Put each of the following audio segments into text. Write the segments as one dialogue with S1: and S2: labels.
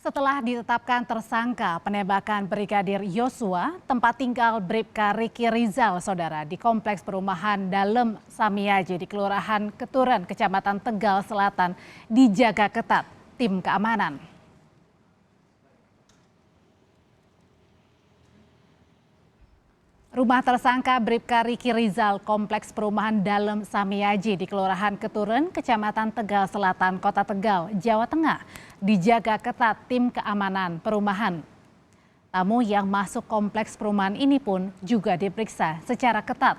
S1: Setelah ditetapkan tersangka penembakan Brigadir Yosua, tempat tinggal Bribka Riki Rizal, saudara, di Kompleks Perumahan Dalem Samiaji di Kelurahan Keturen, Kecamatan Tegal Selatan, dijaga ketat tim keamanan. Rumah tersangka Bribka Riki Rizal, Kompleks Perumahan Dalem Samiaji di Kelurahan Keturen, Kecamatan Tegal Selatan, Kota Tegal, Jawa Tengah, dijaga ketat tim keamanan perumahan. Tamu yang masuk kompleks perumahan ini pun juga diperiksa secara ketat.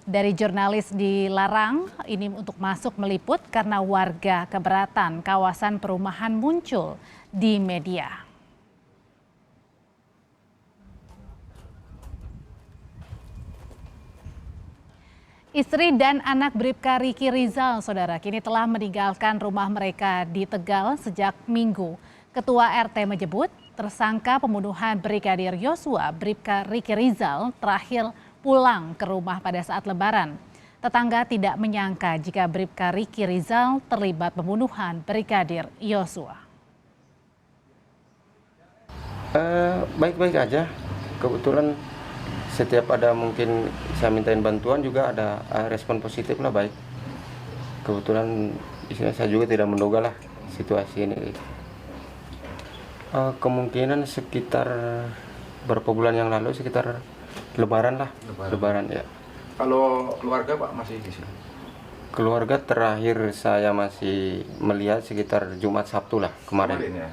S1: Dari jurnalis dilarang ini untuk masuk meliput karena warga keberatan kawasan perumahan muncul di media. Istri dan anak Bribka Riki Rizal, saudara, kini telah meninggalkan rumah mereka di Tegal sejak Minggu. Ketua RT menyebut tersangka pembunuhan Brigadir Yosua, Bribka Riki Rizal, terakhir pulang ke rumah pada saat Lebaran. Tetangga tidak menyangka jika Bribka Riki Rizal terlibat pembunuhan Brigadir Yosua.
S2: Baik-baik aja, kebetulan setiap ada mungkin saya mintain bantuan juga ada respon positif lah, baik. Kebetulan saya juga tidak menduga lah situasi ini. Kemungkinan sekitar berapa bulan yang lalu, sekitar Lebaran lah. Lebaran ya.
S3: Kalau keluarga Pak masih di sini?
S2: Keluarga terakhir saya masih melihat sekitar Jumat Sabtu lah kemarin ya.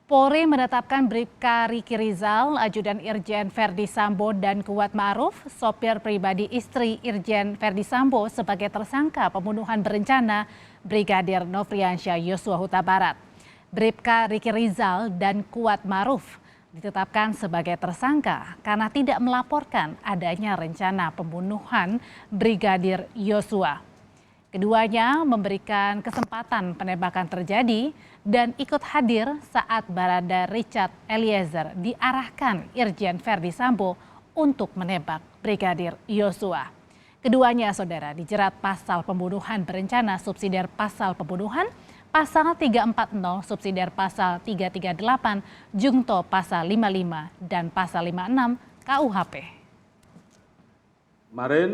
S1: Polri menetapkan Bribka Riki Rizal, Ajudan Irjen Verdi Sambo dan Kuat Ma'ruf, sopir pribadi istri Irjen Verdi Sambo sebagai tersangka pembunuhan berencana Brigadir Nofriansyah Yosua Huta Barat. Bribka Riki Rizal dan Kuat Ma'ruf ditetapkan sebagai tersangka karena tidak melaporkan adanya rencana pembunuhan Brigadir Yosua. Keduanya memberikan kesempatan penembakan terjadi dan ikut hadir saat Barada Richard Eliezer diarahkan Irjen Verdi Sambo untuk menembak Brigadir Yosua. Keduanya, saudara, dijerat pasal pembunuhan berencana subsidiar pasal pembunuhan, pasal 340 subsidiar pasal 338, jungto pasal 55 dan pasal 56 KUHP.
S4: Kemarin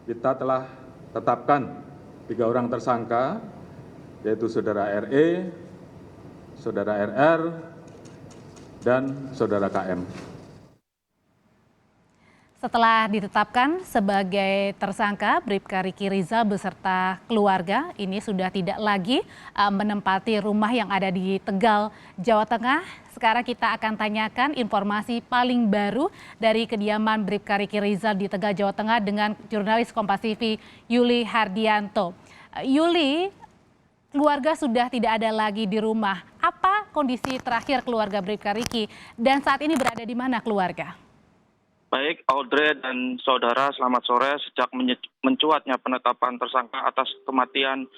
S4: kita telah tetapkan 3 orang tersangka, yaitu saudara RE, saudara RR, dan saudara KM.
S1: Setelah ditetapkan sebagai tersangka, Bribka Riki Rizal beserta keluarga ini sudah tidak lagi menempati rumah yang ada di Tegal, Jawa Tengah. Sekarang kita akan tanyakan informasi paling baru dari kediaman Bribka Riki Rizal di Tegal, Jawa Tengah dengan jurnalis Kompas TV Yuli Hardianto. Yuli, keluarga sudah tidak ada lagi di rumah. Apa kondisi terakhir keluarga Bribka Riki dan saat ini berada di mana keluarga?
S5: Baik, Audrey dan saudara, selamat sore. Sejak mencuatnya penetapan tersangka atas kematian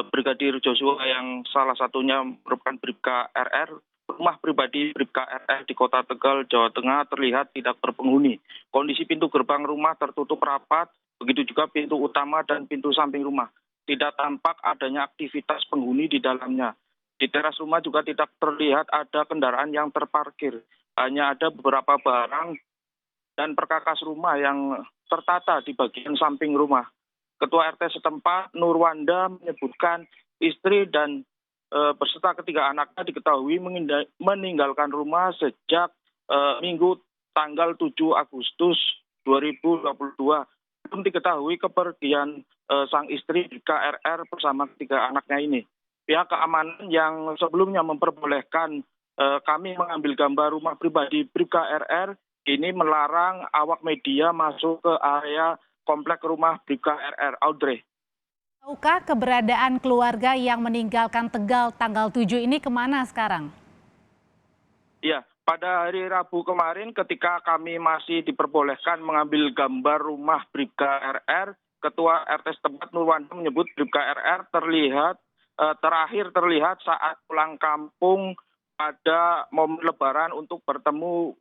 S5: Brigadir Yosua yang salah satunya merupakan Bribka RR, rumah pribadi Bribka RR di Kota Tegal, Jawa Tengah terlihat tidak berpenghuni. Kondisi pintu gerbang rumah tertutup rapat, begitu juga pintu utama dan pintu samping rumah. Tidak tampak adanya aktivitas penghuni di dalamnya. Di teras rumah juga tidak terlihat ada kendaraan yang terparkir. Hanya ada beberapa barang dan perkakas rumah yang tertata di bagian samping rumah. Ketua RT setempat, Nurwanda, menyebutkan istri dan beserta ketiga anaknya diketahui meninggalkan rumah sejak Minggu tanggal 7 Agustus 2022. Belum diketahui kepergian sang istri Bribka RR bersama ketiga anaknya ini. Pihak keamanan yang sebelumnya memperbolehkan kami mengambil gambar rumah pribadi Bribka RR ini melarang awak media masuk ke area komplek rumah Bribka RR. Audrey.
S1: Tahukah keberadaan keluarga yang meninggalkan Tegal tanggal 7 ini kemana sekarang?
S5: Ya, pada hari Rabu kemarin ketika kami masih diperbolehkan mengambil gambar rumah Bribka RR, Ketua RT setempat Nurwanda menyebut Bribka RR terakhir terlihat saat pulang kampung pada momen Lebaran untuk bertemu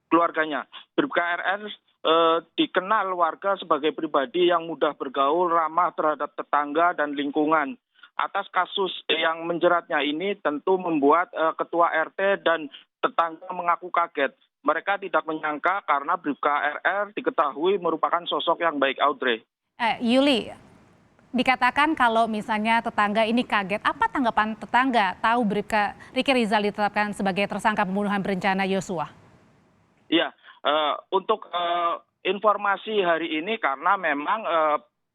S5: keluarganya. Bribka RR dikenal warga sebagai pribadi yang mudah bergaul, ramah terhadap tetangga dan lingkungan. Atas kasus yang menjeratnya ini tentu membuat Ketua RT dan tetangga mengaku kaget. Mereka tidak menyangka karena Bribka RR diketahui merupakan sosok yang baik, Audrey.
S1: Yuli, dikatakan kalau misalnya tetangga ini kaget, apa tanggapan tetangga tahu Bribka Riki Rizal ditetapkan sebagai tersangka pembunuhan berencana Yosua?
S5: Iya, untuk informasi hari ini karena memang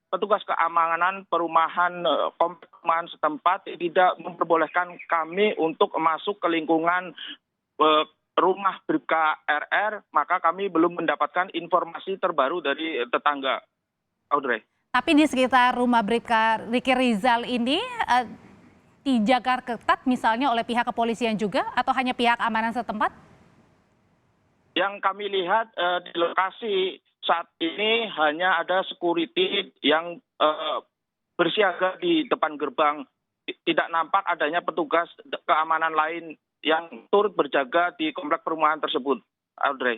S5: petugas keamanan perumahan komplek perumahan setempat tidak memperbolehkan kami untuk masuk ke lingkungan rumah Bribka RR, maka kami belum mendapatkan informasi terbaru dari tetangga, Audrey.
S1: Tapi di sekitar rumah Bribka Riki Rizal ini dijaga ketat misalnya oleh pihak kepolisian juga atau hanya pihak keamanan setempat?
S5: Yang kami lihat di lokasi saat ini hanya ada security yang bersiaga di depan gerbang. Tidak nampak adanya petugas keamanan lain yang turut berjaga di komplek perumahan tersebut, Audrey.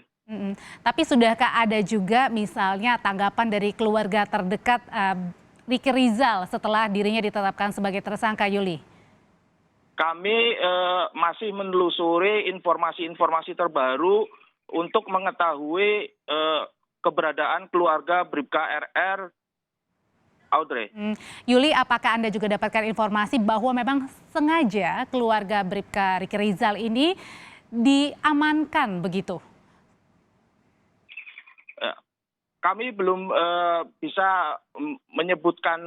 S1: Tapi sudahkah ada juga misalnya tanggapan dari keluarga terdekat Riki Rizal setelah dirinya ditetapkan sebagai tersangka, Yuli?
S5: Kami masih menelusuri informasi-informasi terbaru untuk mengetahui keberadaan keluarga Bribka RR, Audrey.
S1: Yuli, apakah Anda juga dapatkan informasi bahwa memang sengaja keluarga Bribka Riki Rizal ini diamankan begitu?
S5: Kami belum bisa menyebutkan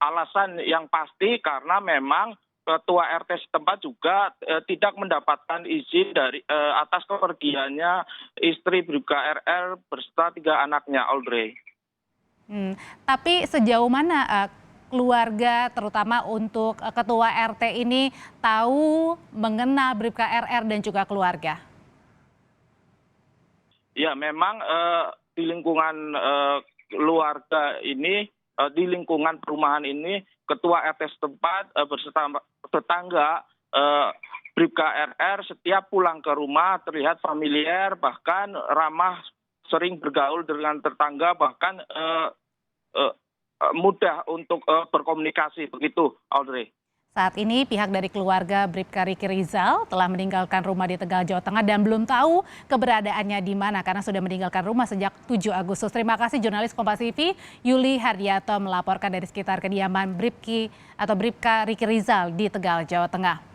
S5: alasan yang pasti karena memang Ketua RT setempat juga tidak mendapatkan izin dari atas kepergiannya istri Bribka RR beserta 3 anaknya, Audrey.
S1: Tapi sejauh mana keluarga terutama untuk Ketua RT ini tahu mengenal Bribka RR dan juga keluarga?
S5: Ya, memang di lingkungan keluarga ini, di lingkungan perumahan ini, Ketua RT setempat beserta tetangga Bribka RR setiap pulang ke rumah terlihat familiar, bahkan ramah, sering bergaul dengan tetangga, bahkan mudah untuk berkomunikasi, begitu, Audrey.
S1: Saat ini pihak dari keluarga Bribka Riki Rizal telah meninggalkan rumah di Tegal, Jawa Tengah dan belum tahu keberadaannya di mana karena sudah meninggalkan rumah sejak 7 Agustus. Terima kasih jurnalis Kompas TV Yuli Hardiato melaporkan dari sekitar kediaman Bribka Riki Rizal di Tegal, Jawa Tengah.